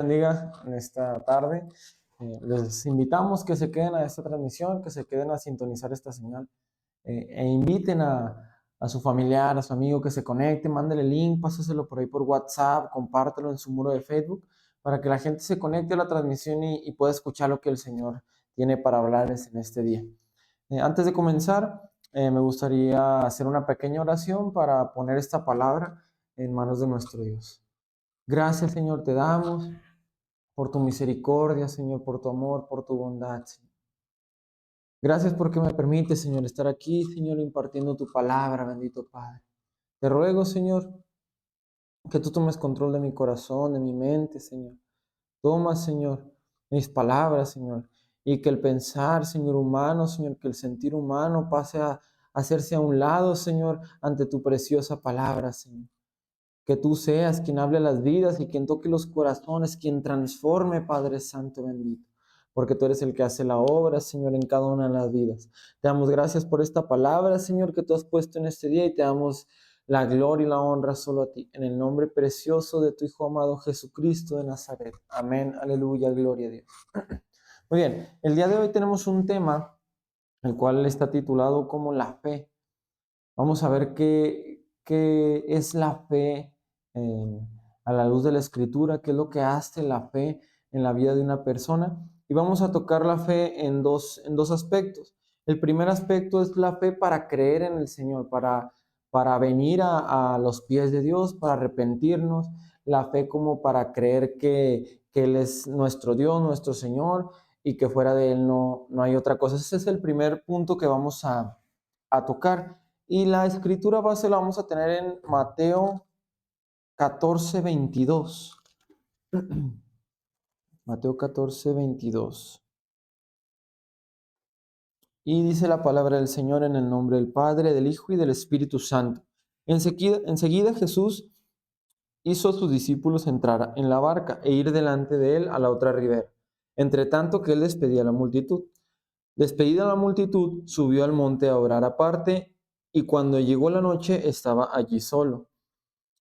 Bendiga en esta tarde. Les invitamos que se queden a esta transmisión, que se queden a sintonizar esta señal e inviten a su familiar, a su amigo que se conecte, mándele el link, pásaselo por ahí por WhatsApp, compártelo en su muro de Facebook para que la gente se conecte a la transmisión y pueda escuchar lo que el Señor tiene para hablarles en este día. Antes de comenzar, me gustaría hacer una pequeña oración para poner esta palabra en manos de nuestro Dios. Gracias, Señor, te damos por tu misericordia, Señor, por tu amor, por tu bondad, Señor. Gracias porque me permites, Señor, estar aquí, Señor, impartiendo tu palabra, bendito Padre. Te ruego, Señor, que tú tomes control de mi corazón, de mi mente, Señor. Toma, Señor, mis palabras, Señor, y que el pensar, Señor, humano, Señor, que el sentir humano pase a hacerse a un lado, Señor, ante tu preciosa palabra, Señor. Que tú seas quien hable las vidas y quien toque los corazones, quien transforme, Padre Santo bendito, porque tú eres el que hace la obra, Señor, en cada una de las vidas. Te damos gracias por esta palabra, Señor, que tú has puesto en este día y te damos la gloria y la honra solo a ti, en el nombre precioso de tu Hijo amado Jesucristo de Nazaret. Amén, aleluya, gloria a Dios. Muy bien, el día de hoy tenemos un tema, el cual está titulado como la fe. Vamos a ver qué es la fe eh, a la luz de la Escritura, qué es lo que hace la fe en la vida de una persona. Y vamos a tocar la fe en dos aspectos. El primer aspecto es la fe para creer en el Señor, para venir a los pies de Dios, para arrepentirnos. La fe como para creer que Él es nuestro Dios, nuestro Señor, y que fuera de Él no hay otra cosa. Ese es el primer punto que vamos a tocar. Y la escritura base la vamos a tener en Mateo 14:22. Mateo 14:22. Y dice la palabra del Señor en el nombre del Padre, del Hijo y del Espíritu Santo. Enseguida Jesús hizo a sus discípulos entrar en la barca e ir delante de él a la otra ribera, entre tanto que él despedía a la multitud. Despedida la multitud, subió al monte a orar aparte, y cuando llegó la noche estaba allí solo.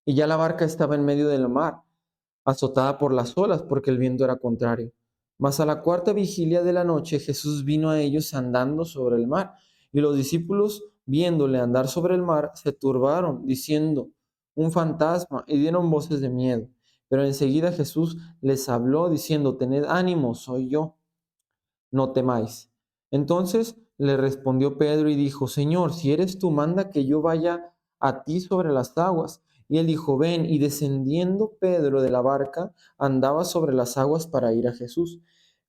Y ya la barca estaba en medio del mar, azotada por las olas, porque el viento era contrario. Mas a la cuarta vigilia de la noche Jesús vino a ellos andando sobre el mar, y los discípulos, viéndole andar sobre el mar, se turbaron, diciendo, un fantasma, y dieron voces de miedo. Pero enseguida Jesús les habló, diciendo, tened ánimo, soy yo, no temáis. Entonces le respondió Pedro y dijo, Señor, si eres tú, manda que yo vaya a ti sobre las aguas. Y él dijo, ven, y descendiendo Pedro de la barca, andaba sobre las aguas para ir a Jesús.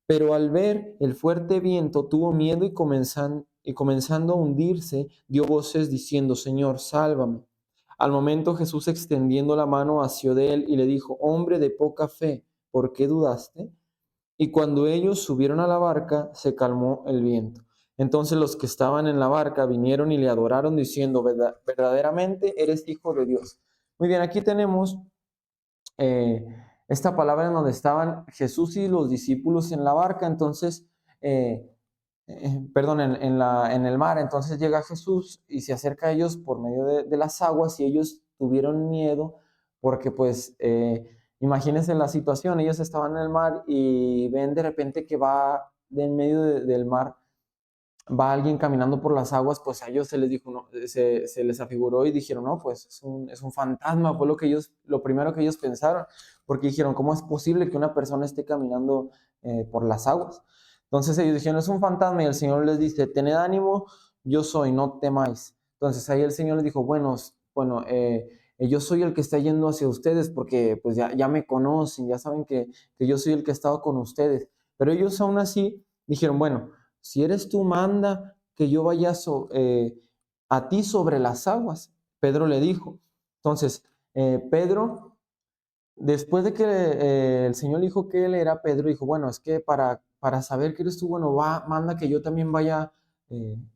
Pero al ver el fuerte viento, tuvo miedo y comenzando a hundirse, dio voces diciendo, Señor, sálvame. Al momento Jesús, extendiendo la mano, asió de él y le dijo, hombre de poca fe, ¿por qué dudaste? Y cuando ellos subieron a la barca, se calmó el viento. Entonces los que estaban en la barca vinieron y le adoraron diciendo, verdaderamente eres hijo de Dios. Muy bien, aquí tenemos eh, esta palabra en donde estaban Jesús y los discípulos en la barca, entonces, perdón, en el mar. Entonces llega Jesús y se acerca a ellos por medio de las aguas y ellos tuvieron miedo porque pues imagínense la situación, ellos estaban en el mar y ven de repente que va de en medio del mar, va alguien caminando por las aguas, pues a ellos se les dijo, no, se les afiguró y dijeron, no, pues es un fantasma, fue lo primero que ellos pensaron, porque dijeron, ¿cómo es posible que una persona esté caminando por las aguas? Entonces ellos dijeron, es un fantasma, y el Señor les dice, tened ánimo, yo soy, no temáis. Entonces ahí el Señor les dijo, bueno, yo soy el que está yendo hacia ustedes, porque pues ya me conocen, ya saben que yo soy el que ha estado con ustedes. Pero ellos aún así dijeron, bueno, si eres tú, manda que yo vaya a ti sobre las aguas. Pedro le dijo. Entonces, Pedro, después de que el Señor le dijo que él era, Pedro dijo, bueno, es que para saber que eres tú, bueno, manda que yo también vaya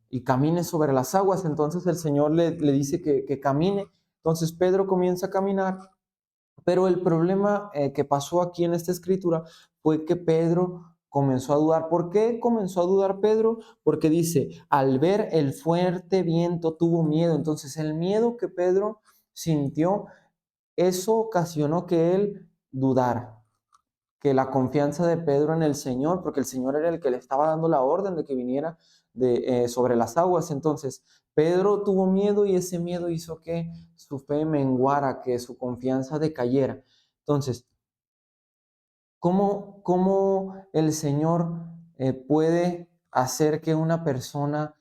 y camine sobre las aguas. Entonces el Señor le dice que camine. Entonces Pedro comienza a caminar, pero el problema que pasó aquí en esta escritura fue que Pedro comenzó a dudar. ¿Por qué comenzó a dudar Pedro? Porque dice, al ver el fuerte viento tuvo miedo. Entonces el miedo que Pedro sintió, eso ocasionó que él dudara. que la confianza de Pedro en el Señor, porque el Señor era el que le estaba dando la orden de que viniera sobre las aguas. Entonces, Pedro tuvo miedo y ese miedo hizo que su fe menguara, que su confianza decayera. Entonces, ¿cómo el Señor puede hacer que una persona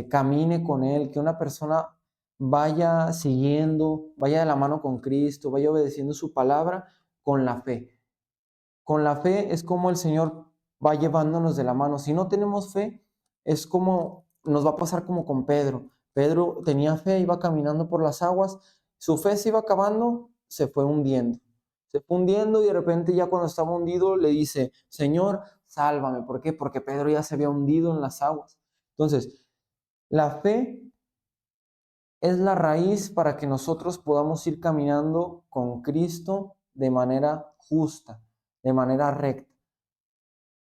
camine con Él, que una persona vaya siguiendo, vaya de la mano con Cristo, vaya obedeciendo su palabra con la fe? Con la fe es como el Señor va llevándonos de la mano. Si no tenemos fe, es como nos va a pasar como con Pedro. Pedro tenía fe, iba caminando por las aguas, su fe se iba acabando, se fue hundiendo. Se fue hundiendo y de repente ya cuando estaba hundido le dice, Señor, sálvame. ¿Por qué? Porque Pedro ya se había hundido en las aguas. Entonces, la fe es la raíz para que nosotros podamos ir caminando con Cristo de manera justa, de manera recta.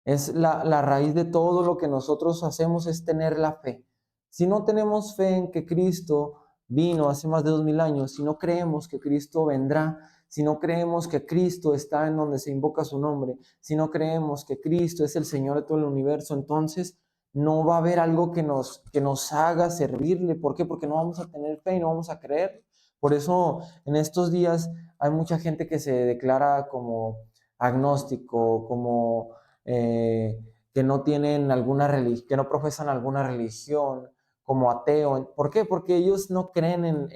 Es la raíz de todo lo que nosotros hacemos es tener la fe. Si no tenemos fe en que Cristo vino hace más de 2000 años, si no creemos que Cristo vendrá, si no creemos que Cristo está en donde se invoca su nombre, si no creemos que Cristo es el Señor de todo el universo, entonces no va a haber algo que nos haga servirle. ¿Por qué? Porque no vamos a tener fe y no vamos a creer. Por eso en estos días hay mucha gente que se declara como agnóstico, como que no tienen alguna religión, que no profesan alguna religión, como ateo. ¿Por qué? Porque ellos no creen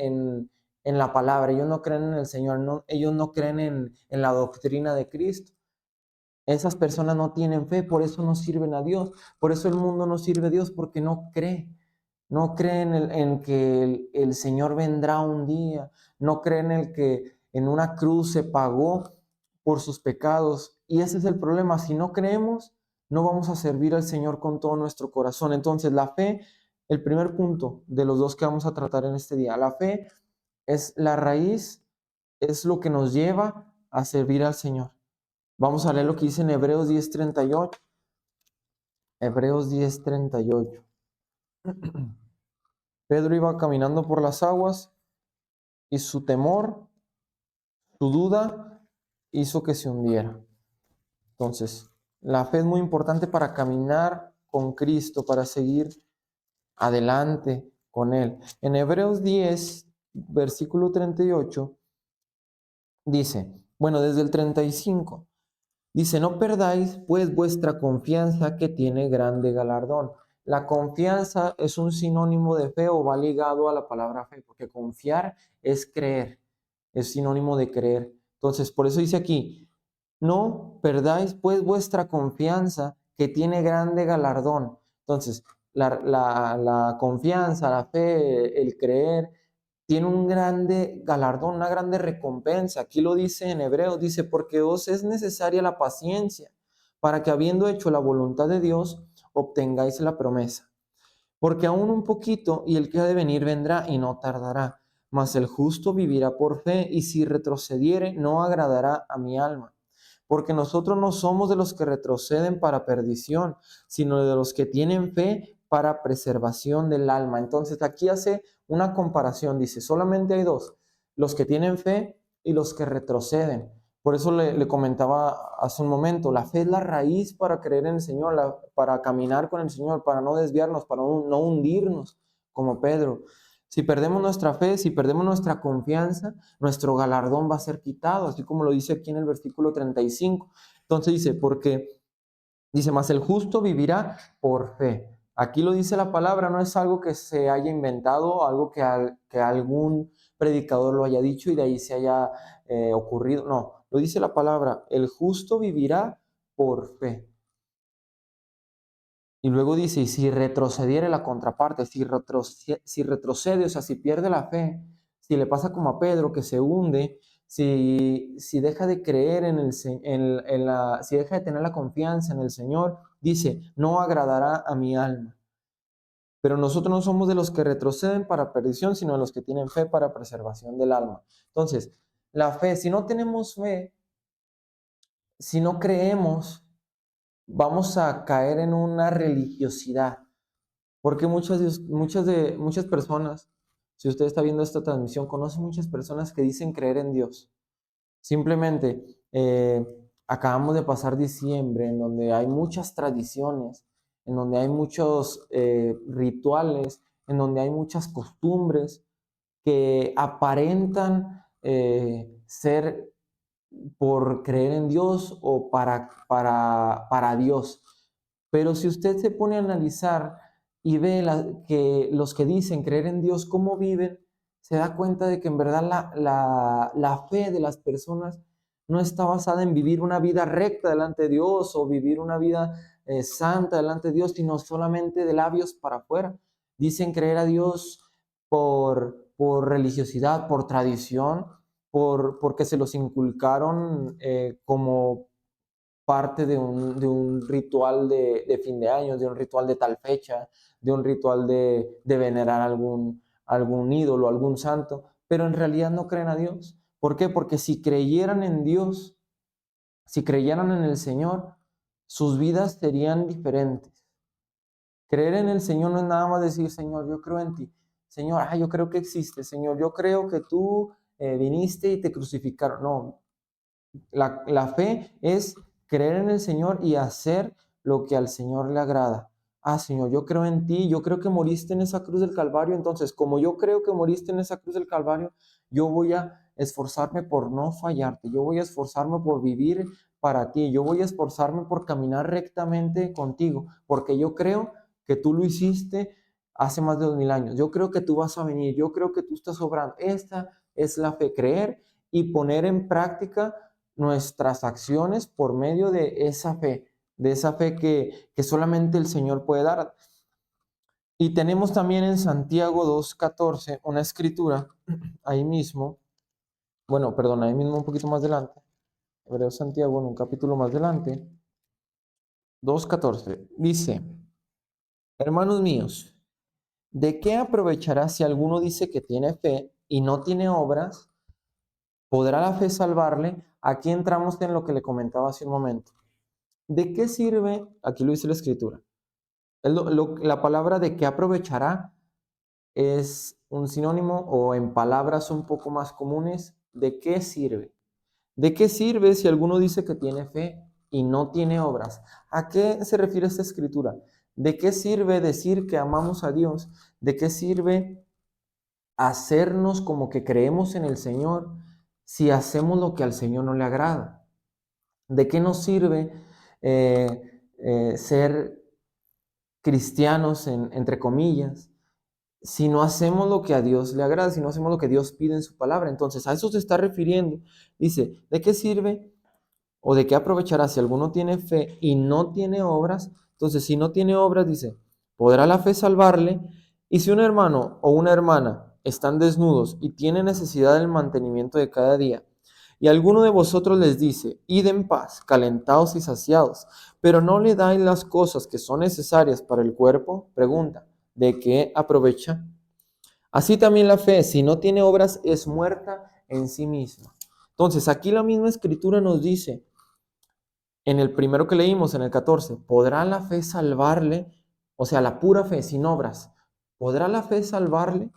en la palabra, ellos no creen en el Señor, ellos no creen en la doctrina de Cristo. Esas personas no tienen fe, por eso no sirven a Dios. Por eso el mundo no sirve a Dios, porque no cree. No creen en que el Señor vendrá un día. No creen en que en una cruz se pagó por sus pecados. Y ese es el problema. Si no creemos, no vamos a servir al Señor con todo nuestro corazón. Entonces, la fe, el primer punto de los dos que vamos a tratar en este día, la fe es la raíz, es lo que nos lleva a servir al Señor. Vamos a leer lo que dice en Hebreos 10:38. Hebreos 10:38. Pedro iba caminando por las aguas y su temor, su duda, hizo que se hundiera. Entonces, la fe es muy importante para caminar con Cristo, para seguir adelante con Él. En Hebreos 10, versículo 38, dice, bueno, desde el 35, dice, no perdáis pues vuestra confianza que tiene grande galardón. La confianza es un sinónimo de fe o va ligado a la palabra fe, porque confiar es creer, es sinónimo de creer. Entonces, por eso dice aquí, no perdáis pues vuestra confianza que tiene grande galardón. Entonces, la confianza, la fe, el creer, tiene un grande galardón, una grande recompensa. Aquí lo dice en Hebreos, dice, porque os es necesaria la paciencia, para que habiendo hecho la voluntad de Dios, obtengáis la promesa. Porque aún un poquito, y el que ha de venir vendrá y no tardará. Mas el justo vivirá por fe, y si retrocediere, no agradará a mi alma. Porque nosotros no somos de los que retroceden para perdición, sino de los que tienen fe para preservación del alma. Entonces aquí hace una comparación, dice, solamente hay dos, los que tienen fe y los que retroceden. Por eso le comentaba hace un momento, la fe es la raíz para creer en el Señor, para caminar con el Señor, para no desviarnos, para no hundirnos como Pedro. Si perdemos nuestra fe, si perdemos nuestra confianza, nuestro galardón va a ser quitado, así como lo dice aquí en el versículo 35. Entonces dice, porque dice, más el justo vivirá por fe. Aquí lo dice la palabra, no es algo que se haya inventado, algo que algún predicador lo haya dicho y de ahí se haya ocurrido. No, lo dice la palabra, el justo vivirá por fe. Y luego dice, y si retrocediere la contraparte, si retrocede, o sea, si pierde la fe, si le pasa como a Pedro que se hunde, si deja de creer si deja de tener la confianza en el Señor, dice, no agradará a mi alma. Pero nosotros no somos de los que retroceden para perdición, sino de los que tienen fe para preservación del alma. Entonces, la fe, si no tenemos fe, si no creemos, vamos a caer en una religiosidad. Porque muchas personas, si usted está viendo esta transmisión, conoce muchas personas que dicen creer en Dios. Simplemente acabamos de pasar diciembre, en donde hay muchas tradiciones, en donde hay muchos rituales, en donde hay muchas costumbres que aparentan ser por creer en Dios o para Dios. Pero si usted se pone a analizar y ve que los que dicen creer en Dios, cómo viven, se da cuenta de que en verdad la fe de las personas no está basada en vivir una vida recta delante de Dios o vivir una vida santa delante de Dios, sino solamente de labios para afuera. Dicen creer a Dios por religiosidad, por tradición, porque se los inculcaron como parte de un ritual de fin de año, de un ritual de tal fecha, de un ritual de venerar algún ídolo, algún santo, pero en realidad no creen a Dios. ¿Por qué? Porque si creyeran en Dios, si creyeran en el Señor, sus vidas serían diferentes. Creer en el Señor no es nada más decir, Señor, yo creo en ti. Señor, yo creo que existe. Señor, yo creo que tú viniste y te crucificaron. No, la fe es creer en el Señor y hacer lo que al Señor le agrada. Señor, yo creo en ti, yo creo que moriste en esa cruz del Calvario, entonces como yo creo que moriste en esa cruz del Calvario, yo voy a esforzarme por no fallarte, yo voy a esforzarme por vivir para ti, yo voy a esforzarme por caminar rectamente contigo, porque yo creo que tú lo hiciste hace más de 2000 años, yo creo que tú vas a venir, yo creo que tú estás obrando. Esta es la fe, creer y poner en práctica nuestras acciones por medio de esa fe que solamente el Señor puede dar. Y tenemos también en Santiago 2:14 una escritura, ahí mismo, bueno, perdón, ahí mismo un poquito más adelante, Hebreos Santiago en un capítulo más adelante, 2:14, dice, hermanos míos, ¿de qué aprovechará si alguno dice que tiene fe y no tiene obras? ¿Podrá la fe salvarle? Aquí entramos en lo que le comentaba hace un momento. ¿De qué sirve? Aquí lo dice la escritura. La palabra de qué aprovechará es un sinónimo o en palabras un poco más comunes, ¿de qué sirve? ¿De qué sirve si alguno dice que tiene fe y no tiene obras? ¿A qué se refiere esta escritura? ¿De qué sirve decir que amamos a Dios? ¿De qué sirve hacernos como que creemos en el Señor si hacemos lo que al Señor no le agrada? ¿De qué nos sirve ser cristianos, entre comillas, si no hacemos lo que a Dios le agrada, si no hacemos lo que Dios pide en su palabra? Entonces, a eso se está refiriendo. Dice, ¿de qué sirve o de qué aprovechará si alguno tiene fe y no tiene obras? Entonces, si no tiene obras, dice, ¿podrá la fe salvarle? Y si un hermano o una hermana están desnudos y tienen necesidad del mantenimiento de cada día, y alguno de vosotros les dice, id en paz, calentados y saciados, pero no le dais las cosas que son necesarias para el cuerpo, pregunta, ¿de qué aprovecha? Así también la fe, si no tiene obras, es muerta en sí misma. Entonces, aquí la misma escritura nos dice, en el primero que leímos, en el 14, ¿podrá la fe salvarle? O sea, la pura fe, sin obras, ¿podrá la fe salvarle?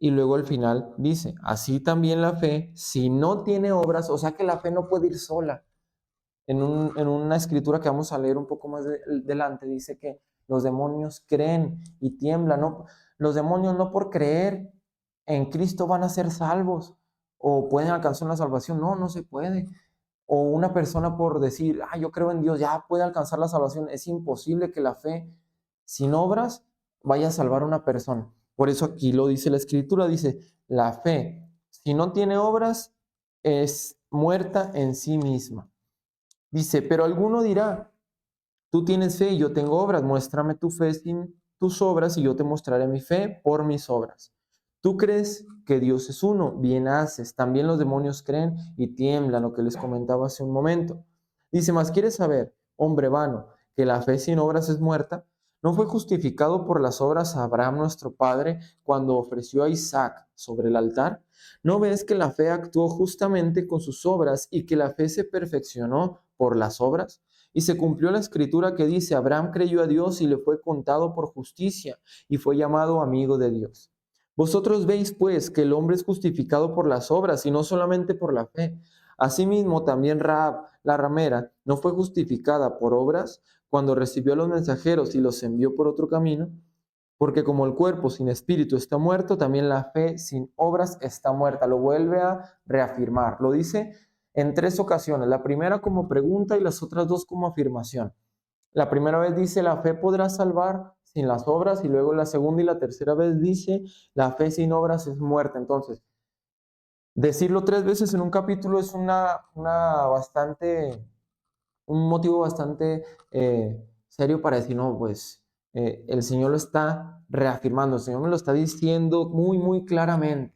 Y luego al final dice, así también la fe, si no tiene obras, o sea que la fe no puede ir sola. En una escritura que vamos a leer un poco más adelante, dice que los demonios creen y tiemblan, ¿no? Los demonios no por creer en Cristo van a ser salvos o pueden alcanzar una salvación. No, no se puede. O una persona por decir, yo creo en Dios, ya puede alcanzar la salvación. Es imposible que la fe sin obras vaya a salvar a una persona. Por eso aquí lo dice la escritura, dice, la fe, si no tiene obras, es muerta en sí misma. Dice, pero alguno dirá, tú tienes fe y yo tengo obras, muéstrame tu fe sin tus obras y yo te mostraré mi fe por mis obras. Tú crees que Dios es uno, bien haces, también los demonios creen y tiemblan, lo que les comentaba hace un momento. Dice, más quieres saber, hombre vano, que la fe sin obras es muerta. ¿No fue justificado por las obras a Abraham nuestro padre cuando ofreció a Isaac sobre el altar? ¿No ves que la fe actuó justamente con sus obras y que la fe se perfeccionó por las obras? Y se cumplió la escritura que dice, Abraham creyó a Dios y le fue contado por justicia y fue llamado amigo de Dios. Vosotros veis pues que el hombre es justificado por las obras y no solamente por la fe. Asimismo, también Rahab, la ramera, no fue justificada por obras cuando recibió a los mensajeros y los envió por otro camino, porque como el cuerpo sin espíritu está muerto, también la fe sin obras está muerta. Lo vuelve a reafirmar. Lo dice en 3 ocasiones. La primera como pregunta y las otras 2 como afirmación. La primera vez dice, la fe podrá salvar sin las obras, y luego la segunda y la tercera vez dice, la fe sin obras es muerta. Entonces, decirlo 3 veces en un capítulo es un motivo bastante serio para decir, no, pues el Señor lo está reafirmando, el Señor me lo está diciendo muy, muy claramente.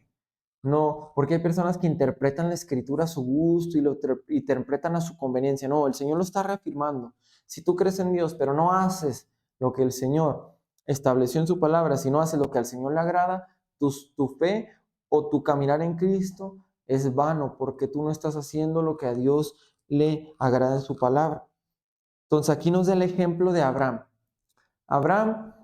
No, porque hay personas que interpretan la escritura a su gusto y lo interpretan a su conveniencia. No, el Señor lo está reafirmando. Si tú crees en Dios, pero no haces lo que el Señor estableció en su palabra, si no haces lo que al Señor le agrada, tu fe o tu caminar en Cristo es vano, porque tú no estás haciendo lo que a Dios le agrada en su palabra. Entonces aquí nos da el ejemplo de Abraham. Abraham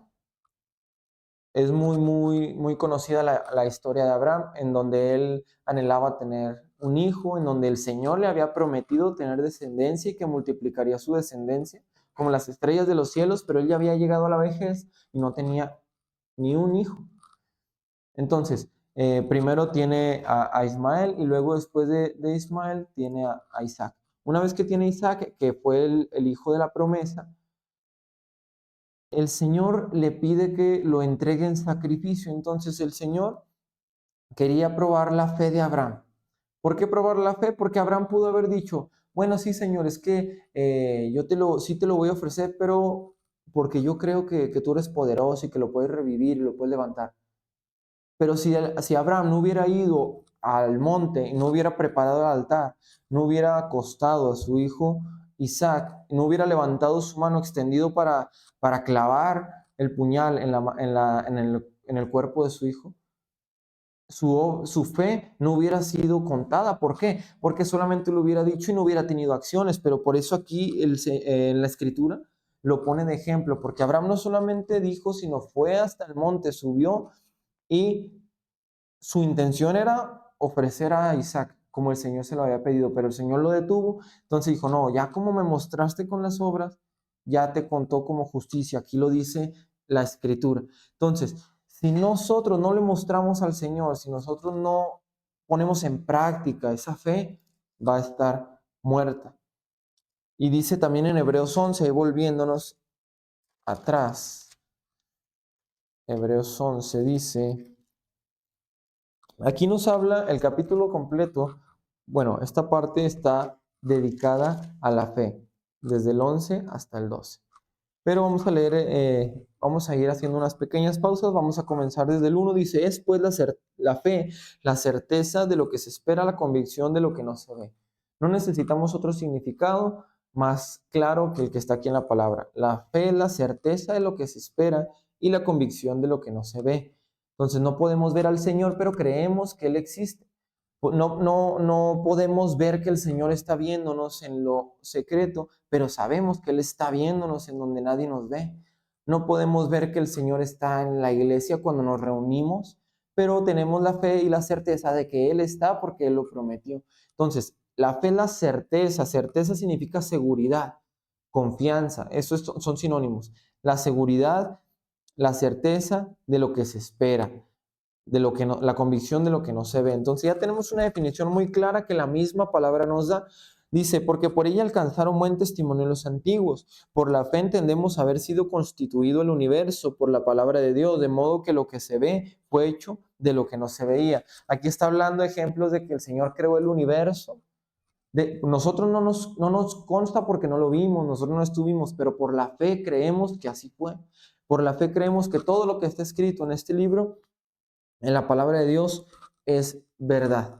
es muy, muy, muy conocida la historia de Abraham, en donde él anhelaba tener un hijo, en donde el Señor le había prometido tener descendencia y que multiplicaría su descendencia como las estrellas de los cielos, pero él ya había llegado a la vejez y no tenía ni un hijo. Entonces, primero tiene a Ismael y luego después de Ismael tiene a Isaac. Una vez que tiene a Isaac, que fue el hijo de la promesa, el Señor le pide que lo entregue en sacrificio. Entonces el Señor quería probar la fe de Abraham. ¿Por qué probar la fe? Porque Abraham pudo haber dicho, bueno, sí, Señor, es que yo sí te lo voy a ofrecer, pero porque yo creo que tú eres poderoso y que lo puedes revivir y lo puedes levantar. Pero si Abraham no hubiera ido al monte y no hubiera preparado el altar, no hubiera acostado a su hijo Isaac, no hubiera levantado su mano extendido para clavar el puñal en el cuerpo de su hijo, su fe no hubiera sido contada. ¿Por qué? Porque solamente lo hubiera dicho y no hubiera tenido acciones. Pero por eso aquí en la escritura lo pone de ejemplo, porque Abraham no solamente dijo, sino fue hasta el monte, subió y su intención era ofrecer a Isaac como el Señor se lo había pedido, pero el Señor lo detuvo. Entonces dijo, no, ya como me mostraste con las obras, ya te contó como justicia. Aquí lo dice la escritura. Entonces, si nosotros no le mostramos al Señor, si nosotros no ponemos en práctica esa fe, va a estar muerta. Y dice también en Hebreos 11, volviéndonos atrás, Hebreos 11 dice, aquí nos habla el capítulo completo. Bueno, esta parte está dedicada a la fe, desde el 11 hasta el 12. Pero vamos a leer, vamos a ir haciendo unas pequeñas pausas. Vamos a comenzar desde el 1. Dice, es pues la fe, la certeza de lo que se espera, la convicción de lo que no se ve. No necesitamos otro significado más claro que el que está aquí en la palabra. La fe es la certeza de lo que se espera y la convicción de lo que no se ve. Entonces no podemos ver al Señor, pero creemos que Él existe. No podemos ver que el Señor está viéndonos en lo secreto, pero sabemos que Él está viéndonos en donde nadie nos ve. No podemos ver que el Señor está en la iglesia cuando nos reunimos, pero tenemos la fe y la certeza de que Él está porque Él lo prometió. Entonces, la fe es la certeza. Certeza significa seguridad, confianza. Son sinónimos. La seguridad, la certeza de lo que se espera, de lo que no, la convicción de lo que no se ve. Entonces ya tenemos una definición muy clara que la misma palabra nos da. Dice, porque por ella alcanzaron buen testimonio los antiguos. Por la fe entendemos haber sido constituido el universo por la palabra de Dios, de modo que lo que se ve fue hecho de lo que no se veía. Aquí está hablando ejemplos de que el Señor creó el universo. Nosotros no nos consta porque no lo vimos, nosotros no estuvimos, pero por la fe creemos que así fue. Por la fe creemos que todo lo que está escrito en este libro, en la palabra de Dios, es verdad.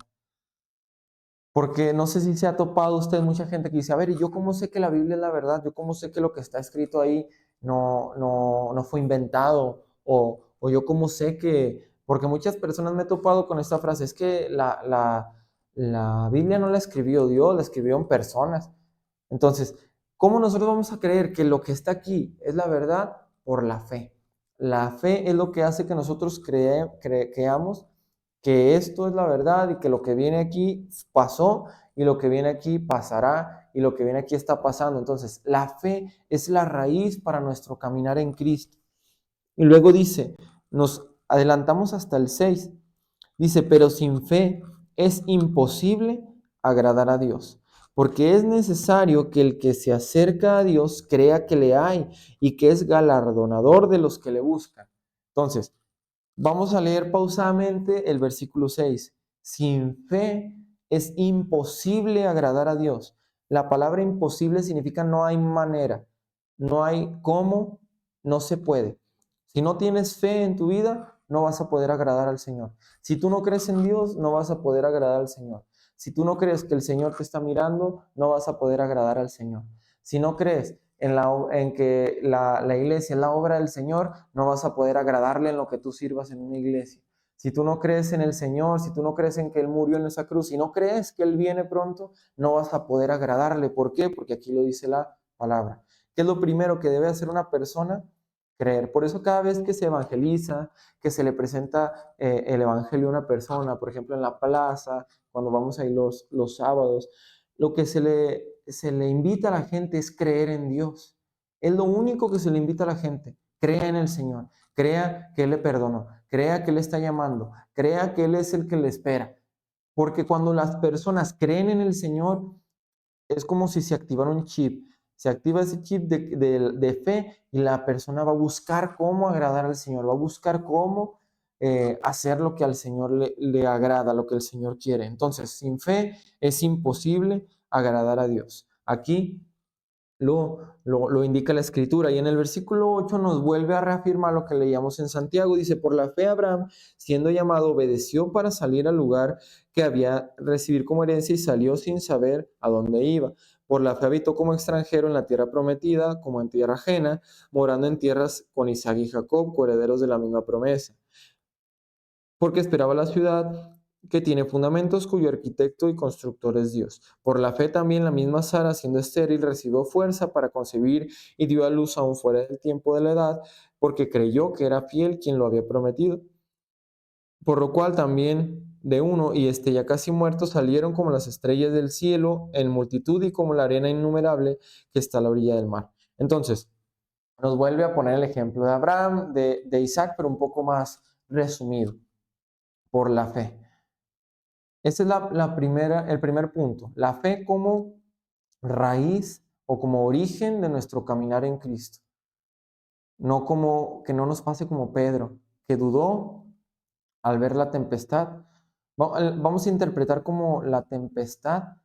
Porque no sé si se ha topado usted mucha gente que dice, a ver, ¿y yo cómo sé que la Biblia es la verdad? ¿Yo cómo sé que lo que está escrito ahí no fue inventado? O yo cómo sé que, porque muchas personas me he topado con esta frase, es que la Biblia no la escribió Dios, la escribieron personas. Entonces, ¿cómo nosotros vamos a creer que lo que está aquí es la verdad? Por la fe. La fe es lo que hace que nosotros creamos que esto es la verdad y que lo que viene aquí pasó y lo que viene aquí pasará y lo que viene aquí está pasando. Entonces, la fe es la raíz para nuestro caminar en Cristo. Y luego dice, nos adelantamos hasta el 6. Dice, pero sin fe es imposible agradar a Dios, porque es necesario que el que se acerca a Dios crea que le hay y que es galardonador de los que le buscan. Entonces, vamos a leer pausadamente el versículo 6. Sin fe es imposible agradar a Dios. La palabra imposible significa no hay manera, no hay cómo, no se puede. Si no tienes fe en tu vida, no vas a poder agradar al Señor. Si tú no crees en Dios, no vas a poder agradar al Señor. Si tú no crees que el Señor te está mirando, no vas a poder agradar al Señor. Si no crees en que la iglesia es la obra del Señor, no vas a poder agradarle en lo que tú sirvas en una iglesia. Si tú no crees en el Señor, si tú no crees en que Él murió en esa cruz, si no crees que Él viene pronto, no vas a poder agradarle. ¿Por qué? Porque aquí lo dice la palabra. ¿Qué es lo primero que debe hacer una persona? Creer. Por eso cada vez que se evangeliza, que se le presenta el evangelio a una persona, por ejemplo en la plaza, cuando vamos ahí los sábados, lo que se le invita a la gente es creer en Dios. Es lo único que se le invita a la gente. Crea en el Señor, crea que Él le perdonó, crea que Él está llamando, crea que Él es el que le espera. Porque cuando las personas creen en el Señor, es como si se activara un chip. Se activa ese chip de fe y la persona va a buscar cómo agradar al Señor, va a buscar cómo hacer lo que al Señor le agrada, lo que el Señor quiere. Entonces, sin fe es imposible agradar a Dios. Aquí lo indica la Escritura. Y en el versículo 8 nos vuelve a reafirmar lo que leíamos en Santiago. Dice, por la fe Abraham, siendo llamado, obedeció para salir al lugar que había recibir como herencia y salió sin saber a dónde iba. Por la fe habitó como extranjero en la tierra prometida, como en tierra ajena, morando en tierras con Isaac y Jacob, coherederos de la misma promesa, porque esperaba la ciudad que tiene fundamentos, cuyo arquitecto y constructor es Dios. Por la fe también la misma Sara, siendo estéril, recibió fuerza para concebir y dio a luz aún fuera del tiempo de la edad, porque creyó que era fiel quien lo había prometido. Por lo cual también de uno, y ya casi muerto, salieron como las estrellas del cielo en multitud y como la arena innumerable que está a la orilla del mar. Entonces, nos vuelve a poner el ejemplo de Abraham, de Isaac, pero un poco más resumido, por la fe. Ese es el primer punto, la fe como raíz o como origen de nuestro caminar en Cristo. No como que no nos pase como Pedro, que dudó al ver la tempestad. Vamos a interpretar como la tempestad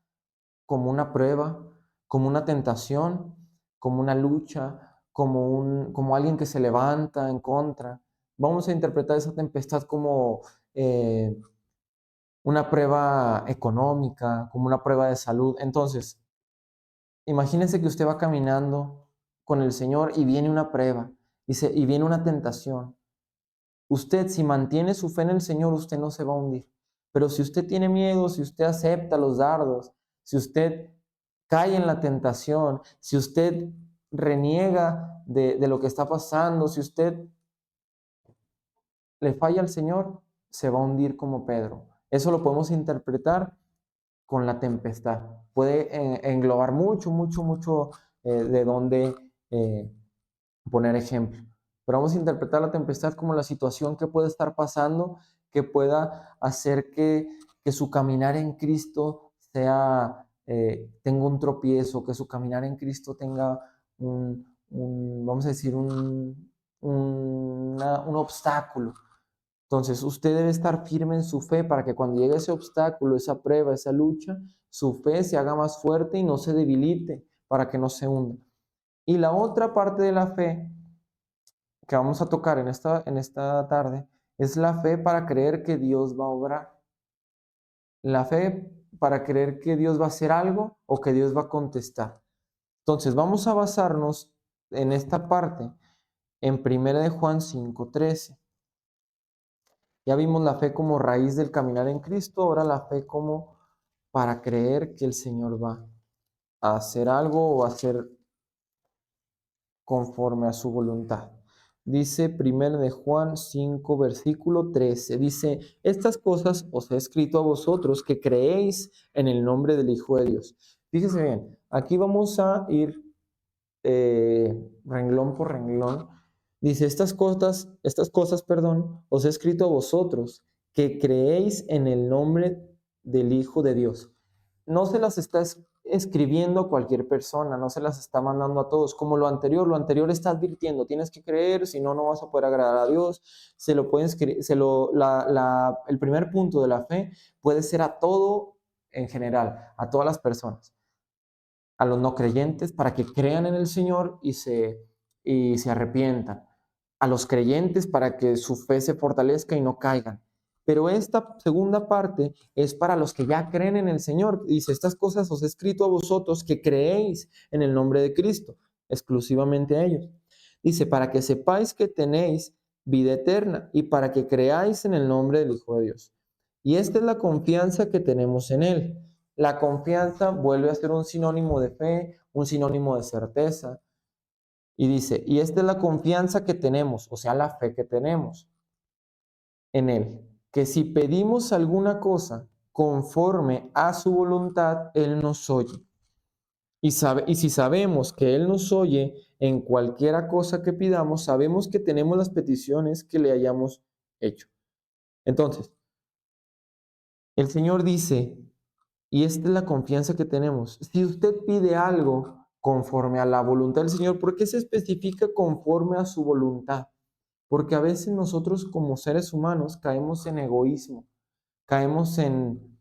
como una prueba, como una tentación, como una lucha, como alguien que se levanta en contra. Vamos a interpretar esa tempestad como una prueba económica, como una prueba de salud. Entonces, imagínense que usted va caminando con el Señor y viene una prueba y viene una tentación. Usted, si mantiene su fe en el Señor, usted no se va a hundir. Pero si usted tiene miedo, si usted acepta los dardos, si usted cae en la tentación, si usted reniega de lo que está pasando, si usted le falla al Señor, se va a hundir como Pedro. Eso lo podemos interpretar con la tempestad. Puede englobar mucho de dónde poner ejemplo. Pero vamos a interpretar la tempestad como la situación que puede estar pasando, que pueda hacer que su caminar en Cristo tenga un tropiezo, que su caminar en Cristo tenga vamos a decir, un obstáculo. Entonces, usted debe estar firme en su fe para que cuando llegue ese obstáculo, esa prueba, esa lucha, su fe se haga más fuerte y no se debilite para que no se hunda. Y la otra parte de la fe que vamos a tocar en esta tarde es la fe para creer que Dios va a obrar. La fe para creer que Dios va a hacer algo o que Dios va a contestar. Entonces, vamos a basarnos en esta parte en 1 de Juan 5:13. Ya vimos la fe como raíz del caminar en Cristo, ahora la fe como para creer que el Señor va a hacer algo o a hacer conforme a su voluntad. Dice 1 de Juan 5, versículo 13. Dice, estas cosas os he escrito a vosotros que creéis en el nombre del Hijo de Dios. Fíjese bien, aquí vamos a ir renglón por renglón. Dice, estas cosas, perdón, os he escrito a vosotros que creéis en el nombre del Hijo de Dios. No se las está escribiendo a cualquier persona, no se las está mandando a todos, como lo anterior está advirtiendo, tienes que creer, si no, no vas a poder agradar a Dios. Se lo pueden escribir, el primer punto de la fe puede ser a todo en general, a todas las personas, a los no creyentes para que crean en el Señor y se arrepientan, a los creyentes para que su fe se fortalezca y no caigan. Pero esta segunda parte es para los que ya creen en el Señor. Dice, estas cosas os he escrito a vosotros que creéis en el nombre de Cristo, exclusivamente a ellos. Dice, para que sepáis que tenéis vida eterna y para que creáis en el nombre del Hijo de Dios. Y esta es la confianza que tenemos en Él. La confianza vuelve a ser un sinónimo de fe, un sinónimo de certeza. Y dice, y esta es la confianza que tenemos, o sea, la fe que tenemos en Él, que si pedimos alguna cosa conforme a su voluntad, Él nos oye. Y si sabemos que Él nos oye en cualquiera cosa que pidamos, sabemos que tenemos las peticiones que le hayamos hecho. Entonces, el Señor dice, y esta es la confianza que tenemos. Si usted pide algo conforme a la voluntad del Señor, ¿por qué se especifica conforme a su voluntad? Porque a veces nosotros como seres humanos caemos en egoísmo, caemos en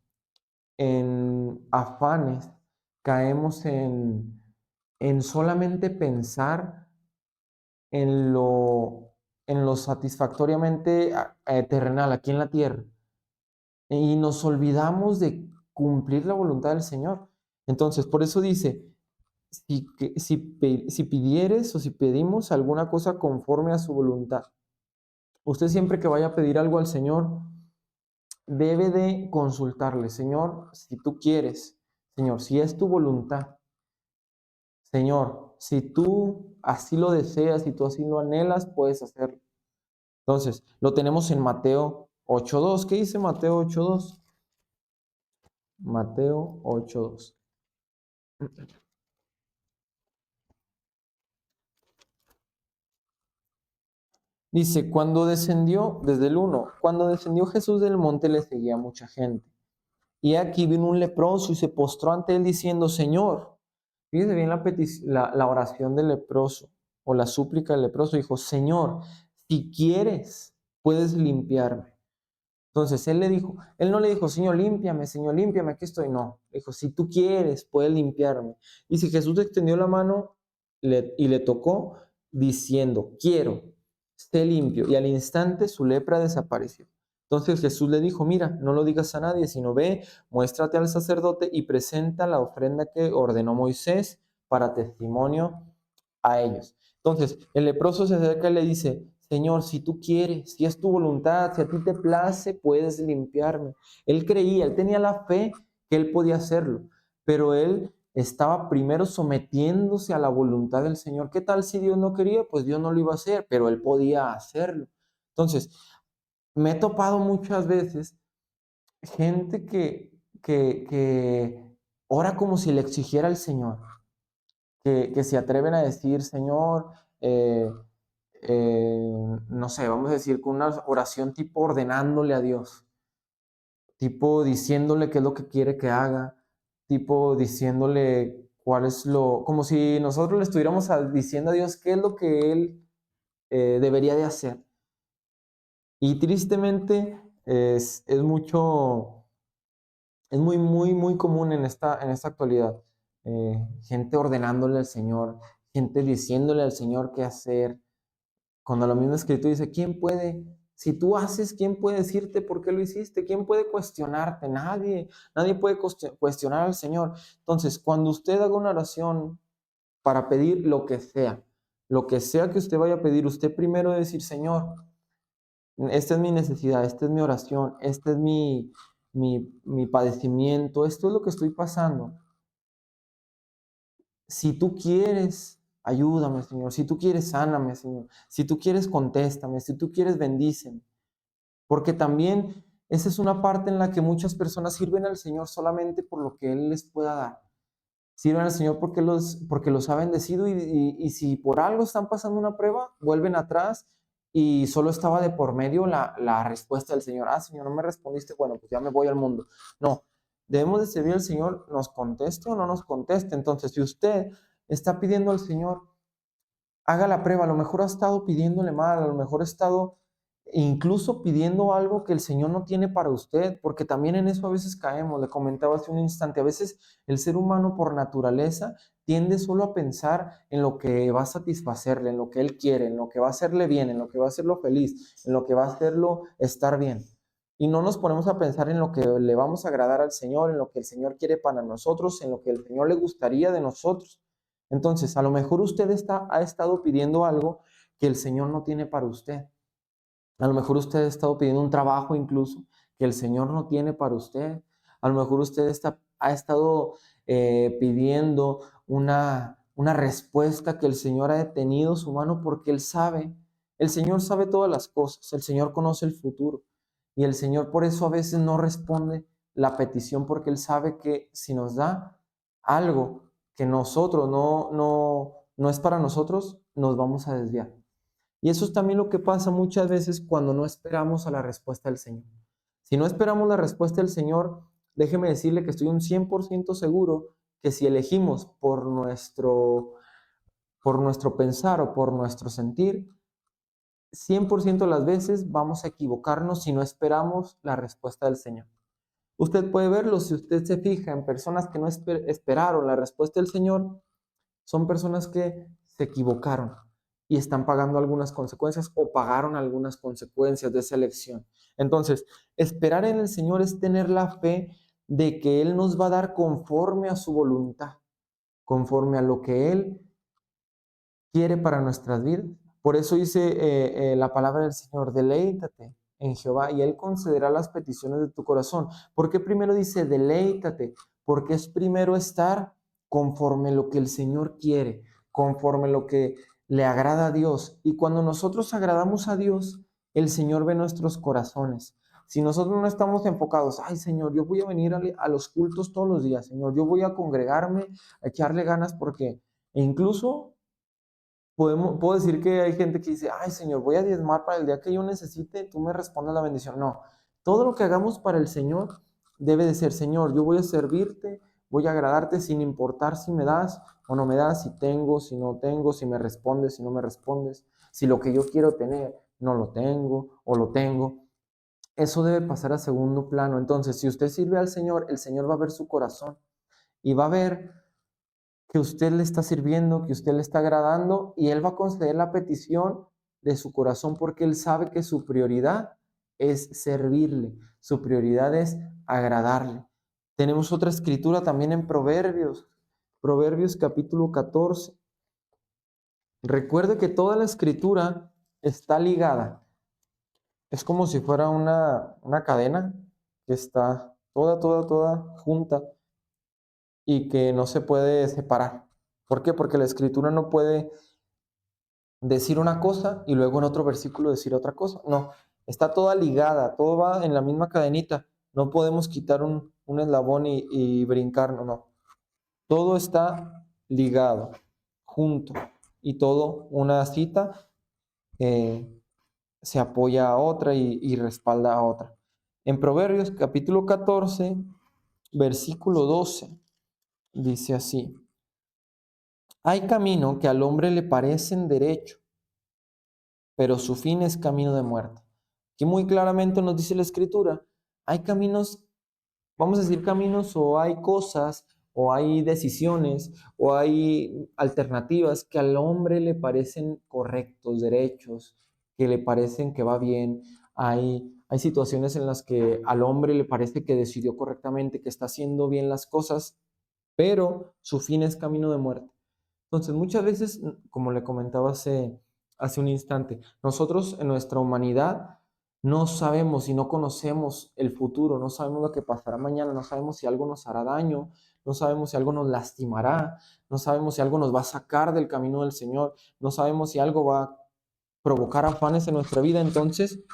afanes, caemos en solamente pensar en lo satisfactoriamente terrenal aquí en la tierra. Y nos olvidamos de cumplir la voluntad del Señor. Entonces, por eso dice, si pidieres o si pedimos alguna cosa conforme a su voluntad, usted siempre que vaya a pedir algo al Señor, debe de consultarle, Señor, si tú quieres, Señor, si es tu voluntad, Señor, si tú así lo deseas, si tú así lo anhelas, puedes hacerlo. Entonces, lo tenemos en Mateo 8:2. ¿Qué dice Mateo 8:2? Mateo 8:2. Dice, cuando descendió, desde el 1, cuando descendió Jesús del monte le seguía mucha gente. Y aquí vino un leproso y se postró ante él diciendo, Señor, fíjese bien la oración del leproso o la súplica del leproso, dijo, Señor, si quieres, puedes limpiarme. Entonces él no le dijo, Señor, límpiame, aquí estoy. No, le dijo, si tú quieres, puedes limpiarme. Y si Jesús extendió la mano y le tocó, diciendo, quiero, esté limpio. Y al instante su lepra desapareció. Entonces Jesús le dijo, mira, no lo digas a nadie, sino ve, muéstrate al sacerdote y presenta la ofrenda que ordenó Moisés para testimonio a ellos. Entonces el leproso se acerca y le dice, Señor, si tú quieres, si es tu voluntad, si a ti te place, puedes limpiarme. Él creía, él tenía la fe que él podía hacerlo, pero él estaba primero sometiéndose a la voluntad del Señor. ¿Qué tal si Dios no quería? Pues Dios no lo iba a hacer, pero él podía hacerlo. Entonces, me he topado muchas veces gente que ora como si le exigiera al Señor, que se atreven a decir, Señor, no sé, vamos a decir, con una oración tipo ordenándole a Dios, tipo diciéndole qué es lo que quiere que haga, tipo diciéndole cuál es como si nosotros le estuviéramos diciendo a Dios qué es lo que Él debería de hacer. Y tristemente es muy común en esta actualidad. Gente ordenándole al Señor, gente diciéndole al Señor qué hacer, cuando la misma escritura dice, ¿quién puede? Si tú haces, ¿quién puede decirte por qué lo hiciste? ¿Quién puede cuestionarte? Nadie puede cuestionar al Señor. Entonces, cuando usted haga una oración para pedir lo que sea que usted vaya a pedir, usted primero debe decir, Señor, esta es mi necesidad, esta es mi oración, este es mi padecimiento, esto es lo que estoy pasando. Si tú quieres, ayúdame, Señor. Si tú quieres, sáname, Señor. Si tú quieres, contéstame. Si tú quieres, bendíceme. Porque también esa es una parte en la que muchas personas sirven al Señor solamente por lo que Él les pueda dar. Sirven al Señor porque los ha bendecido y si por algo están pasando una prueba, vuelven atrás y solo estaba de por medio la respuesta del Señor. Señor, no me respondiste, bueno, pues ya me voy al mundo. No, debemos de servir al Señor, nos conteste o no nos conteste. Entonces, si usted está pidiendo al Señor, haga la prueba. A lo mejor ha estado pidiéndole mal, a lo mejor ha estado incluso pidiendo algo que el Señor no tiene para usted, porque también en eso a veces caemos. Le comentaba hace un instante, a veces el ser humano por naturaleza tiende solo a pensar en lo que va a satisfacerle, en lo que él quiere, en lo que va a hacerle bien, en lo que va a hacerlo feliz, en lo que va a hacerlo estar bien. Y no nos ponemos a pensar en lo que le vamos a agradar al Señor, en lo que el Señor quiere para nosotros, en lo que el Señor le gustaría de nosotros. Entonces, a lo mejor usted ha estado pidiendo algo que el Señor no tiene para usted. A lo mejor usted ha estado pidiendo un trabajo incluso que el Señor no tiene para usted. A lo mejor usted ha estado pidiendo una respuesta que el Señor ha detenido su mano porque Él sabe. El Señor sabe todas las cosas. El Señor conoce el futuro. Y el Señor por eso a veces no responde la petición porque Él sabe que si nos da algo que nosotros no es para nosotros, nos vamos a desviar. Y eso es también lo que pasa muchas veces cuando no esperamos a la respuesta del Señor. Si no esperamos la respuesta del Señor, déjeme decirle que estoy un 100% seguro que si elegimos por nuestro pensar o por nuestro sentir, 100% de las veces vamos a equivocarnos si no esperamos la respuesta del Señor. Usted puede verlo si usted se fija en personas que no esperaron la respuesta del Señor, son personas que se equivocaron y están pagando algunas consecuencias o pagaron algunas consecuencias de esa elección. Entonces, esperar en el Señor es tener la fe de que Él nos va a dar conforme a su voluntad, conforme a lo que Él quiere para nuestras vidas. Por eso dice la palabra del Señor, deleítate en Jehová y Él concederá las peticiones de tu corazón. ¿Por qué primero dice deleítate? Porque es primero estar conforme lo que el Señor quiere, conforme lo que le agrada a Dios. Y cuando nosotros agradamos a Dios, el Señor ve nuestros corazones. Si nosotros no estamos enfocados, ay Señor, yo voy a venir a los cultos todos los días, Señor, yo voy a congregarme, a echarle ganas porque, e incluso puedo decir que hay gente que dice, ay Señor, voy a diezmar para el día que yo necesite, tú me respondas la bendición. No, todo lo que hagamos para el Señor debe de ser, Señor, yo voy a servirte, voy a agradarte sin importar si me das o no me das, si tengo, si no tengo, si me respondes, si no me respondes, si lo que yo quiero tener no lo tengo o lo tengo. Eso debe pasar a segundo plano. Entonces, si usted sirve al Señor, el Señor va a ver su corazón y va a ver que usted le está sirviendo, que usted le está agradando y Él va a conceder la petición de su corazón porque Él sabe que su prioridad es servirle, su prioridad es agradarle. Tenemos otra escritura también en Proverbios, Proverbios capítulo 14. Recuerde que toda la escritura está ligada. Es como si fuera una cadena que está toda junta y que no se puede separar. ¿Por qué? Porque la escritura no puede decir una cosa y luego en otro versículo decir otra cosa. No, está toda ligada, todo va en la misma cadenita. No podemos quitar un eslabón y brincar, no. Todo está ligado, junto, y todo, una cita se apoya a otra y respalda a otra. En Proverbios capítulo 14, versículo 12, dice así: hay camino que al hombre le parecen derecho, pero su fin es camino de muerte. Aquí muy claramente nos dice la Escritura, hay caminos, vamos a decir caminos, o hay cosas, o hay decisiones, o hay alternativas que al hombre le parecen correctos, derechos, que le parecen que va bien. Hay situaciones en las que al hombre le parece que decidió correctamente, que está haciendo bien las cosas, pero su fin es camino de muerte. Entonces, muchas veces, como le comentaba hace un instante, nosotros en nuestra humanidad no sabemos y no conocemos el futuro, no sabemos lo que pasará mañana, no sabemos si algo nos hará daño, no sabemos si algo nos lastimará, no sabemos si algo nos va a sacar del camino del Señor, no sabemos si algo va a provocar afanes en nuestra vida. Entonces,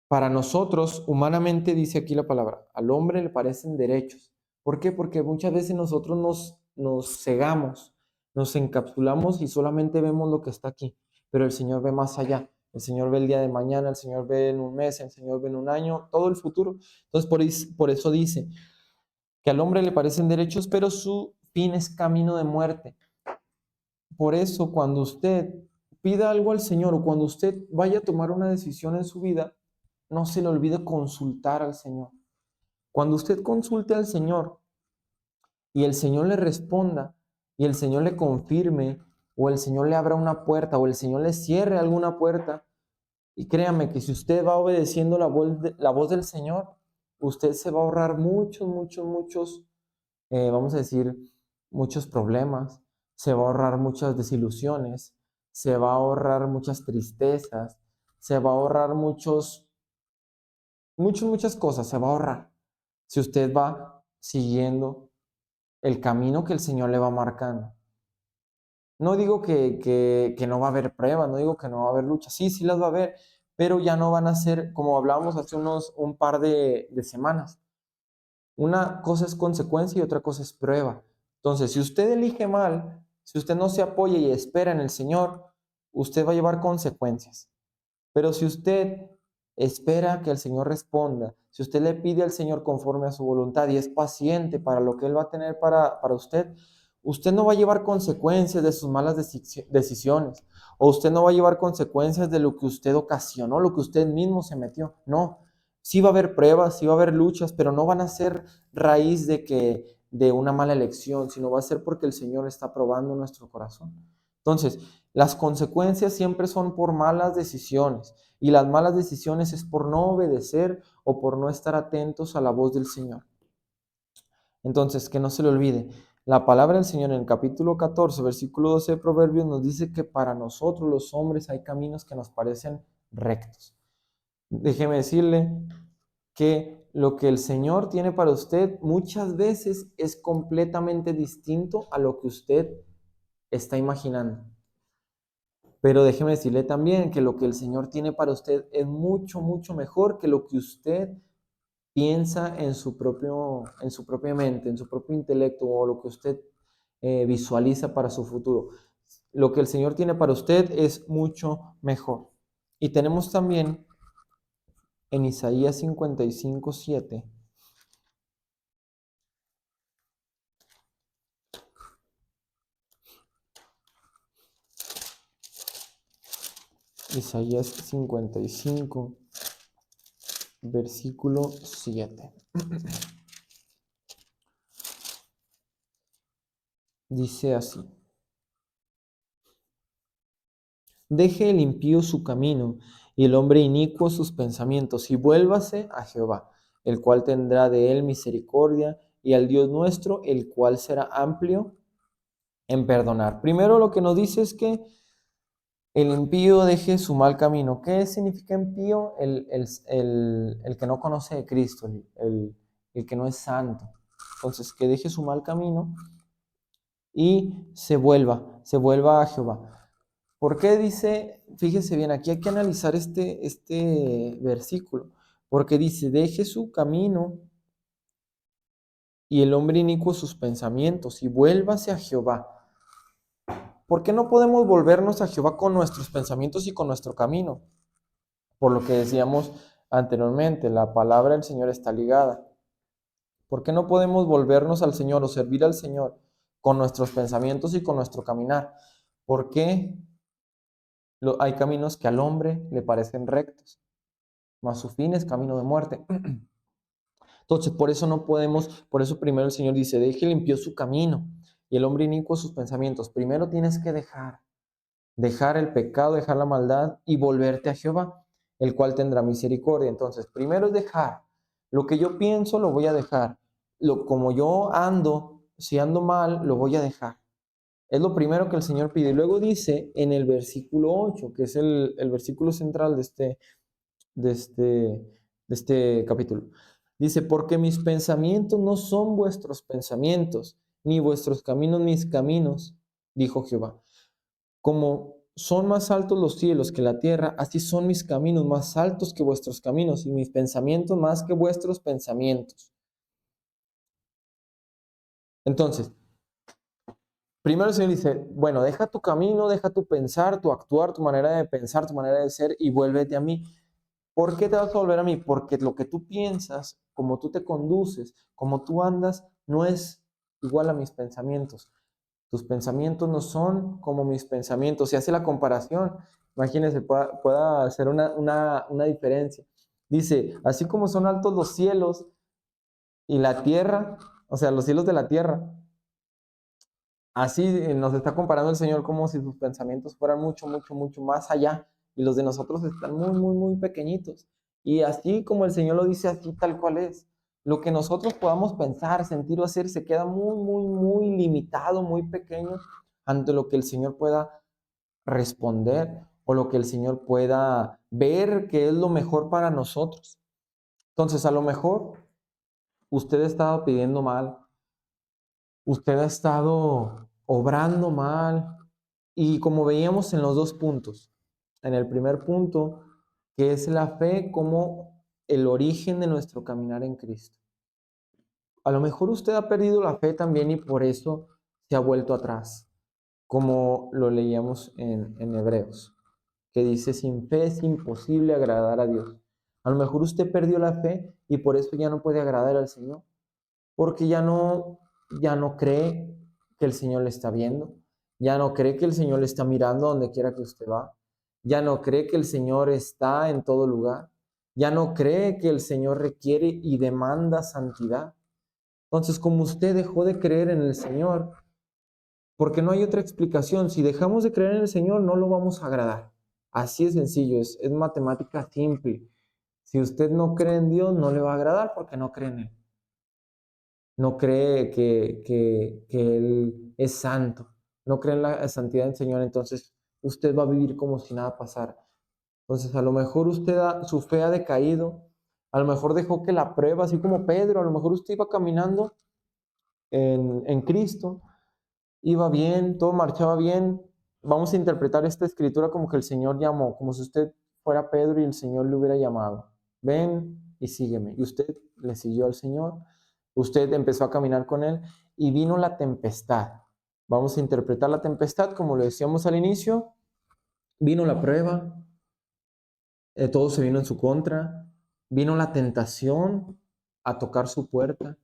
para nosotros, humanamente, dice aquí la palabra, al hombre le parecen derechos. ¿Por qué? Porque muchas veces nosotros nos cegamos, nos encapsulamos y solamente vemos lo que está aquí, pero el Señor ve más allá. El Señor ve el día de mañana, el Señor ve en un mes, el Señor ve en un año, todo el futuro. Entonces, por eso dice que al hombre le parecen derechos, pero su fin es camino de muerte. Por eso, cuando usted pida algo al Señor o cuando usted vaya a tomar una decisión en su vida, no se le olvide consultar al Señor. Cuando usted consulte al Señor y el Señor le responda y el Señor le confirme o el Señor le abra una puerta o el Señor le cierre alguna puerta, y créame que si usted va obedeciendo la voz del Señor, usted se va a ahorrar muchos, vamos a decir, muchos problemas, se va a ahorrar muchas desilusiones, se va a ahorrar muchas tristezas, se va a ahorrar muchas cosas, se va a ahorrar si usted va siguiendo el camino que el Señor le va marcando. No digo que no va a haber pruebas, no digo que no va a haber luchas, sí, sí las va a haber, pero ya no van a ser como hablábamos hace un par de semanas. Una cosa es consecuencia y otra cosa es prueba. Entonces, si usted elige mal, si usted no se apoya y espera en el Señor, usted va a llevar consecuencias. Pero si usted espera que el Señor responda, si usted le pide al Señor conforme a su voluntad y es paciente para lo que Él va a tener para usted, usted no va a llevar consecuencias de sus malas decisiones, o usted no va a llevar consecuencias de lo que usted ocasionó, lo que usted mismo se metió. No, sí va a haber pruebas, sí va a haber luchas, pero no van a ser raíz de una mala elección, sino va a ser porque el Señor está probando nuestro corazón. Entonces, las consecuencias siempre son por malas decisiones, y las malas decisiones es por no obedecer o por no estar atentos a la voz del Señor. Entonces, que no se le olvide, la palabra del Señor en el capítulo 14, versículo 12 de Proverbios nos dice que para nosotros los hombres hay caminos que nos parecen rectos. Déjeme decirle que lo que el Señor tiene para usted muchas veces es completamente distinto a lo que usted está imaginando. Pero déjeme decirle también que lo que el Señor tiene para usted es mucho mejor que lo que usted piensa en su propia mente, en su propio intelecto o lo que usted visualiza para su futuro. Lo que el Señor tiene para usted es mucho mejor. Y tenemos también en Isaías 55:7. Isaías 55, versículo 7. Dice así: Deje el impío su camino y el hombre inicuo sus pensamientos, y vuélvase a Jehová, el cual tendrá de él misericordia, y al Dios nuestro, el cual será amplio en perdonar. Primero lo que nos dice es que el impío deje su mal camino. ¿Qué significa impío? El que no conoce de Cristo, el que no es santo. Entonces, que deje su mal camino y se vuelva a Jehová. ¿Por qué dice? Fíjese bien, aquí hay que analizar este versículo, porque dice, deje su camino y el hombre inicuo sus pensamientos y vuélvase a Jehová. ¿Por qué no podemos volvernos a Jehová con nuestros pensamientos y con nuestro camino? Por lo que decíamos anteriormente, la palabra del Señor está ligada. ¿Por qué no podemos volvernos al Señor o servir al Señor con nuestros pensamientos y con nuestro caminar? ¿Por qué hay caminos que al hombre le parecen rectos, mas su fin es camino de muerte? Entonces, por eso no podemos, por eso primero el Señor dice, deje limpio su camino y el hombre inicuo sus pensamientos. Primero tienes que dejar el pecado, dejar la maldad y volverte a Jehová, el cual tendrá misericordia. Entonces, primero es dejar. Lo que yo pienso lo voy a dejar. Como yo ando, si ando mal, lo voy a dejar. Es lo primero que el Señor pide. Y luego dice en el versículo 8, que es el versículo central de este capítulo. Dice, porque mis pensamientos no son vuestros pensamientos, ni vuestros caminos mis caminos, dijo Jehová. Como son más altos los cielos que la tierra, así son mis caminos más altos que vuestros caminos, y mis pensamientos más que vuestros pensamientos. Entonces, primero el Señor dice, bueno, deja tu camino, deja tu pensar, tu actuar, tu manera de pensar, tu manera de ser, y vuélvete a mí. ¿Por qué te vas a volver a mí? Porque lo que tú piensas, como tú te conduces, como tú andas, no es igual a mis pensamientos. Tus pensamientos no son como mis pensamientos. Si hace la comparación, imagínense, pueda hacer una diferencia. Dice, así como son altos los cielos y la tierra, o sea, los cielos de la tierra, así nos está comparando el Señor como si sus pensamientos fueran mucho, mucho, mucho más allá y los de nosotros están muy, muy, muy pequeñitos. Y así como el Señor lo dice, así tal cual es. Lo que nosotros podamos pensar, sentir o hacer se queda muy, muy, muy limitado, muy pequeño ante lo que el Señor pueda responder o lo que el Señor pueda ver que es lo mejor para nosotros. Entonces, a lo mejor usted ha estado pidiendo mal, usted ha estado obrando mal y como veíamos en los dos puntos, en el primer punto, que es la fe como el origen de nuestro caminar en Cristo. A lo mejor usted ha perdido la fe también y por eso se ha vuelto atrás, como lo leíamos en Hebreos, que dice, sin fe es imposible agradar a Dios. A lo mejor usted perdió la fe y por eso ya no puede agradar al Señor, porque ya no cree que el Señor le está viendo, ya no cree que el Señor le está mirando donde quiera que usted va, ya no cree que el Señor está en todo lugar, ya no cree que el Señor requiere y demanda santidad. Entonces, como usted dejó de creer en el Señor, porque no hay otra explicación, si dejamos de creer en el Señor, no lo vamos a agradar. Así es sencillo, es matemática simple. Si usted no cree en Dios, no le va a agradar porque no cree en Él. No cree que Él es santo, no cree en la santidad del Señor, entonces usted va a vivir como si nada pasara. Entonces, a lo mejor su fe ha decaído, a lo mejor dejó que la prueba, así como Pedro, a lo mejor usted iba caminando en Cristo, iba bien, todo marchaba bien. Vamos a interpretar esta escritura como que el Señor llamó, como si usted fuera Pedro y el Señor le hubiera llamado. Ven y sígueme. Y usted le siguió al Señor, usted empezó a caminar con Él y vino la tempestad. Vamos a interpretar la tempestad como lo decíamos al inicio. Vino la prueba, todo se vino en su contra, vino la tentación a tocar su puerta,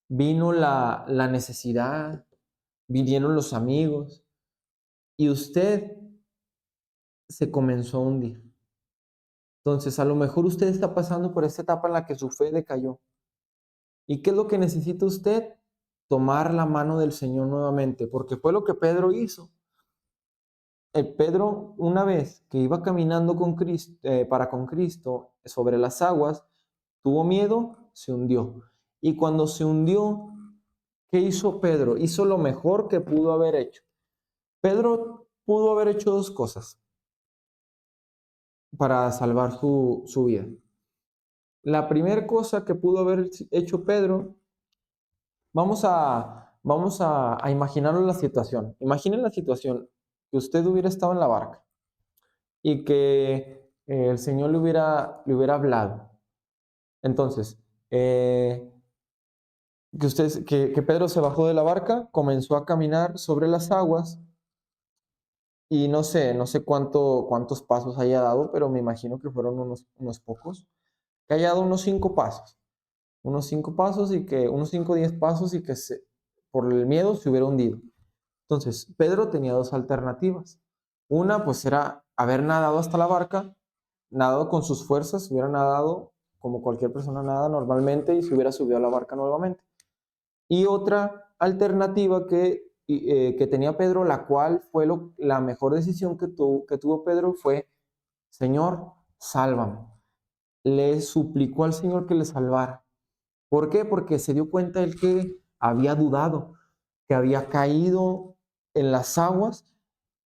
vino la necesidad, vinieron los amigos y usted se comenzó a hundir. Entonces, a lo mejor usted está pasando por esta etapa en la que su fe decayó. ¿Y qué es lo que necesita usted? Tomar la mano del Señor nuevamente, porque fue lo que Pedro hizo. Pedro, una vez que iba caminando para con Cristo sobre las aguas, tuvo miedo, se hundió. Y cuando se hundió, ¿qué hizo Pedro? Hizo lo mejor que pudo haber hecho. Pedro pudo haber hecho dos cosas para salvar su vida. La primera cosa que pudo haber hecho Pedro, vamos a imaginarnos la situación. Imaginen la situación que usted hubiera estado en la barca y que el Señor le hubiera hablado. Entonces, que Pedro se bajó de la barca, comenzó a caminar sobre las aguas y no sé cuántos pasos haya dado, pero me imagino que fueron unos pocos, que haya dado unos cinco pasos y que unos 5 o 10 pasos y que por el miedo se hubiera hundido. Entonces, Pedro tenía dos alternativas. Una, pues era haber nadado hasta la barca, nadado con sus fuerzas, hubiera nadado como cualquier persona nada normalmente y se hubiera subido a la barca nuevamente. Y otra alternativa que tenía Pedro, la cual fue la mejor decisión que tuvo Pedro, fue, Señor, sálvame. Le suplicó al Señor que le salvara. ¿Por qué? Porque se dio cuenta él que había dudado, que había caído en las aguas.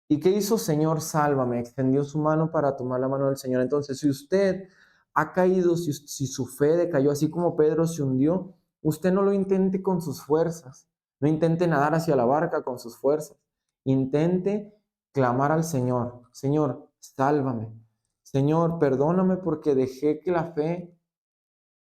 ¿Y qué hizo? Señor, sálvame. Extendió su mano para tomar la mano del Señor. Entonces, si usted ha caído, si su fe decayó, así como Pedro se hundió, usted no lo intente con sus fuerzas. No intente nadar hacia la barca con sus fuerzas. Intente clamar al Señor. Señor, sálvame. Señor, perdóname porque dejé que la fe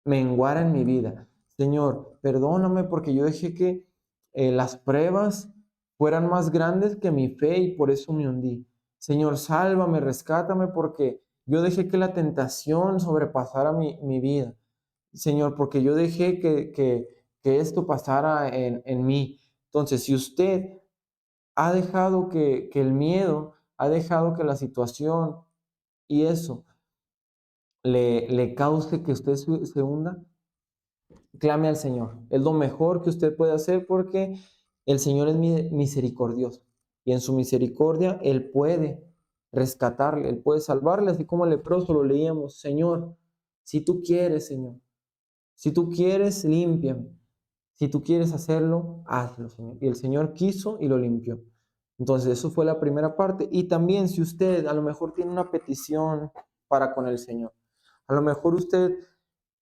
menguara en mi vida. Señor, perdóname porque yo dejé que las pruebas fueran más grandes que mi fe y por eso me hundí. Señor, sálvame, rescátame porque yo dejé que la tentación sobrepasara mi vida. Señor, porque yo dejé que esto pasara en mí. Entonces, si usted ha dejado que el miedo, ha dejado que la situación y eso le cause que usted se hunda, clame al Señor. Es lo mejor que usted puede hacer porque el Señor es misericordioso. Y en su misericordia Él puede rescatarle, Él puede salvarle, así como el leproso lo leíamos. Señor, si tú quieres, Señor, si tú quieres, límpiame. Si tú quieres hacerlo, hazlo, Señor. Y el Señor quiso y lo limpió. Entonces, eso fue la primera parte. Y también si usted a lo mejor tiene una petición para con el Señor, a lo mejor usted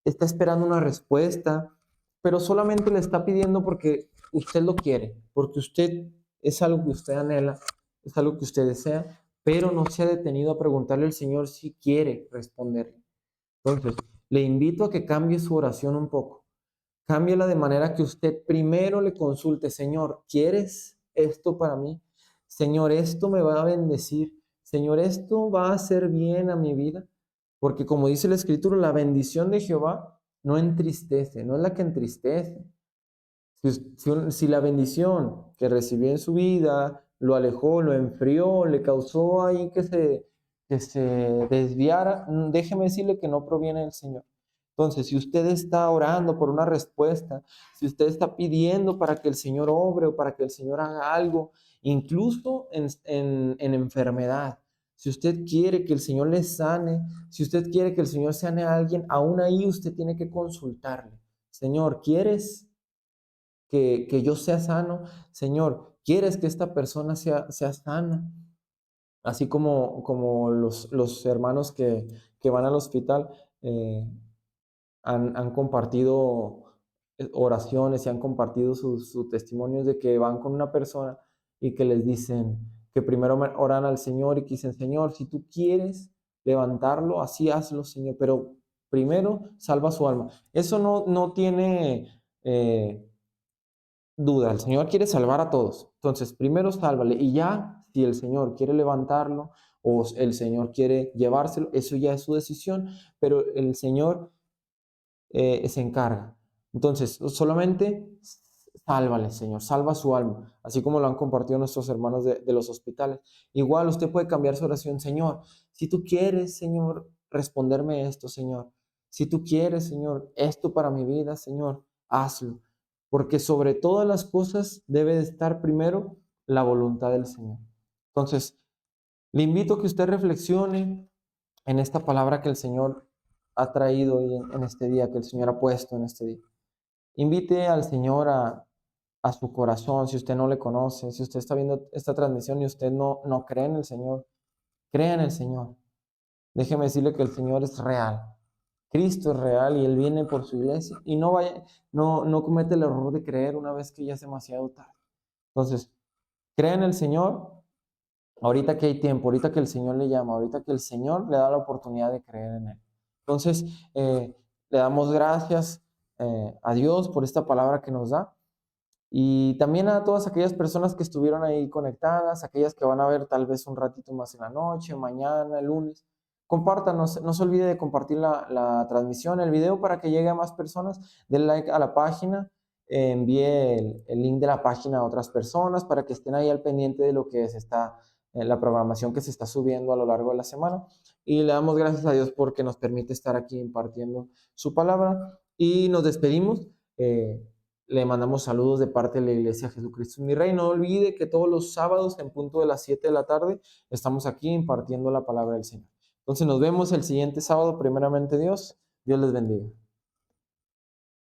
está esperando una respuesta, pero solamente le está pidiendo porque usted lo quiere, porque usted es algo que usted anhela, es algo que usted desea, pero no se ha detenido a preguntarle al Señor si quiere responderle. Entonces, le invito a que cambie su oración un poco. Cámbiela de manera que usted primero le consulte, Señor, ¿quieres esto para mí? Señor, esto me va a bendecir. Señor, esto va a hacer bien a mi vida. Porque como dice la Escritura, la bendición de Jehová no entristece, no es la que entristece. Si la bendición que recibió en su vida lo alejó, lo enfrió, le causó ahí que se desviara, déjeme decirle que no proviene del Señor. Entonces, si usted está orando por una respuesta, si usted está pidiendo para que el Señor obre o para que el Señor haga algo, incluso en enfermedad, si usted quiere que el Señor le sane, si usted quiere que el Señor sane a alguien, aún ahí usted tiene que consultarle. Señor, ¿quieres que yo sea sano? Señor, ¿quieres que esta persona sea sana? Así como los hermanos que van al hospital eh, han compartido oraciones y han compartido sus testimonios de que van con una persona y que les dicen que primero oran al Señor y que dicen, Señor, si tú quieres levantarlo, así hazlo, Señor, pero primero salva su alma. Eso no tiene duda, el Señor quiere salvar a todos. Entonces, primero sálvale y ya, si el Señor quiere levantarlo o el Señor quiere llevárselo, eso ya es su decisión, pero el Señor se encarga. Entonces, solamente sálvale, Señor, salva su alma, así como lo han compartido nuestros hermanos de los hospitales. Igual usted puede cambiar su oración, Señor, si tú quieres, Señor, responderme esto, Señor. Si tú quieres, Señor, esto para mi vida, Señor, hazlo. Porque sobre todas las cosas debe de estar primero la voluntad del Señor. Entonces, le invito a que usted reflexione en esta palabra que el Señor ha traído hoy en este día, que el Señor ha puesto en este día. Invite al Señor a su corazón, si usted no le conoce, si usted está viendo esta transmisión y usted no cree en el Señor, crea en el Señor. Déjeme decirle que el Señor es real. Cristo es real y Él viene por su iglesia y no comete el error de creer una vez que ya es demasiado tarde. Entonces, crea en el Señor ahorita que hay tiempo, ahorita que el Señor le llama, ahorita que el Señor le da la oportunidad de creer en Él. Entonces, le damos gracias a Dios por esta palabra que nos da y también a todas aquellas personas que estuvieron ahí conectadas, aquellas que van a ver tal vez un ratito más en la noche, mañana, el lunes. Compártanos, no se olvide de compartir la transmisión, el video para que llegue a más personas. Den like a la página, envíe el link de la página a otras personas para que estén ahí al pendiente de lo que se está, la programación que se está subiendo a lo largo de la semana. Y le damos gracias a Dios porque nos permite estar aquí impartiendo su palabra. Y nos despedimos. Le mandamos saludos de parte de la Iglesia Jesucristo mi Rey. No olvide que todos los sábados en punto de las 7 de la tarde estamos aquí impartiendo la palabra del Señor. Entonces nos vemos el siguiente sábado, primeramente Dios. Dios les bendiga.